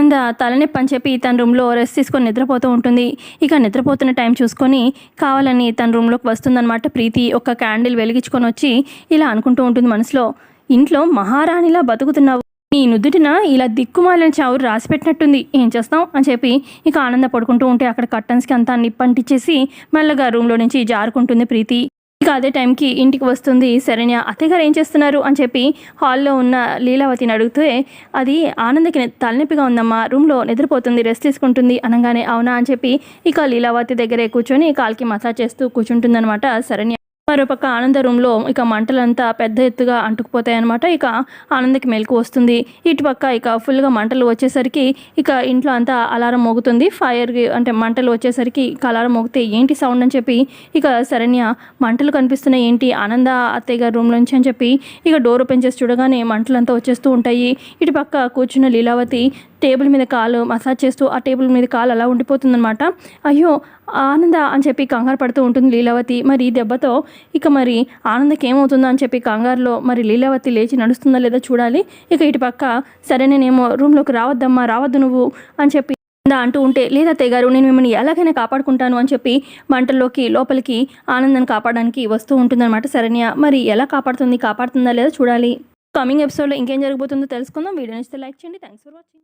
ఆనంద తలనొప్పి అని చెప్పి తన రూమ్లో రెస్ట్ తీసుకొని నిద్రపోతూ ఉంటుంది. ఇక నిద్రపోతున్న టైం చూసుకొని కావాలని తన రూమ్లోకి వస్తుందన్నమాట ప్రీతి. ఒక క్యాండిల్ వెలిగించుకొని వచ్చి ఇలా అనుకుంటూ ఉంటుంది మనసులో, ఇంట్లో మహారాణిలా బతుకుతున్నావు, నీ నుదుటిన ఇలా దిక్కుమాలని చావు రాసిపెట్టినట్టుంది, ఏం చేస్తాం అని చెప్పి ఇక ఆనంద పడుకుంటూ ఉంటే అక్కడ కర్టన్స్కి అంతా నిప్పంటించేసి మెల్లగా రూమ్లో నుంచి జారుకుంటుంది ప్రీతి. ఇక అదే టైంకి ఇంటికి వస్తుంది శరణ్య. అత్తయ్యగారు ఏం చేస్తున్నారు అని చెప్పి హాల్లో ఉన్న లీలావతిని అడిగితే, అది ఆనందకి తలనొప్పిగా ఉందమ్మా, రూమ్లో నిద్రపోతుంది, రెస్ట్ తీసుకుంటుంది అనగానే, అవునా అని చెప్పి ఇక లీలావతి దగ్గరే కూర్చొని కాల్కి మసాజ్ చేస్తూ కూర్చుంటుందన్నమాట శరణ్య. మరోపక్క ఆనంద రూమ్లో ఇక మంటలంతా పెద్ద ఎత్తుగా అంటుకుపోతాయి అనమాట. ఇక ఆనందకి మెలకు వస్తుంది. ఇటుపక్క ఇక ఫుల్గా మంటలు వచ్చేసరికి ఇక ఇంట్లో అంతా అలారం మోగుతుంది. ఫైర్ అంటే మంటలు వచ్చేసరికి ఇక అలారం మోగితే ఏంటి సౌండ్ అని చెప్పి ఇక శరణ్య, మంటలు కనిపిస్తున్నాయి ఏంటి ఆనంద అత్తయ్య గారి రూమ్ నుంచి అని చెప్పి ఇక డోర్ ఓపెన్ చేసి చూడగానే మంటలంతా వచ్చేస్తూ ఉంటాయి. ఇటుపక్క కూర్చున్న లీలావతి టేబుల్ మీద కాలు మసాజ్ చేస్తూ ఆ టేబుల్ మీద కాలు అలా ఉండిపోతుందన్నమాట. అయ్యో ఆనంద అని చెప్పి కంగారు పడుతూ ఉంటుంది లీలావతి. మరి ఈ దెబ్బతో ఇక మరి ఆనందకి ఏమవుతుందో అని చెప్పి కంగారులో మరి లీలావతి లేచి నడుస్తుందా లేదా చూడాలి. ఇక ఇటు పక్క సరే నేనేమో రూమ్లోకి రావద్దమ్మా, రావద్దు నువ్వు అని చెప్పి అంటూ ఉంటే, లేదా అత్తయ్య గారు నేను మిమ్మల్ని ఎలాగైనా కాపాడుకుంటాను అని చెప్పి మంటల్లోకి లోపలికి ఆనందాన్ని కాపాడడానికి వస్తూ ఉంటుందన్నమాట శరణ్య. మరి ఎలా కాపాడుతుందా లేదా చూడాలి. కమింగ్ ఎపిసోడ్లో ఇంకేం జరగబోతుందో తెలుసుకుందాం. వీడియో నచ్చితే లైక్ చేయండి. Thanks for watching.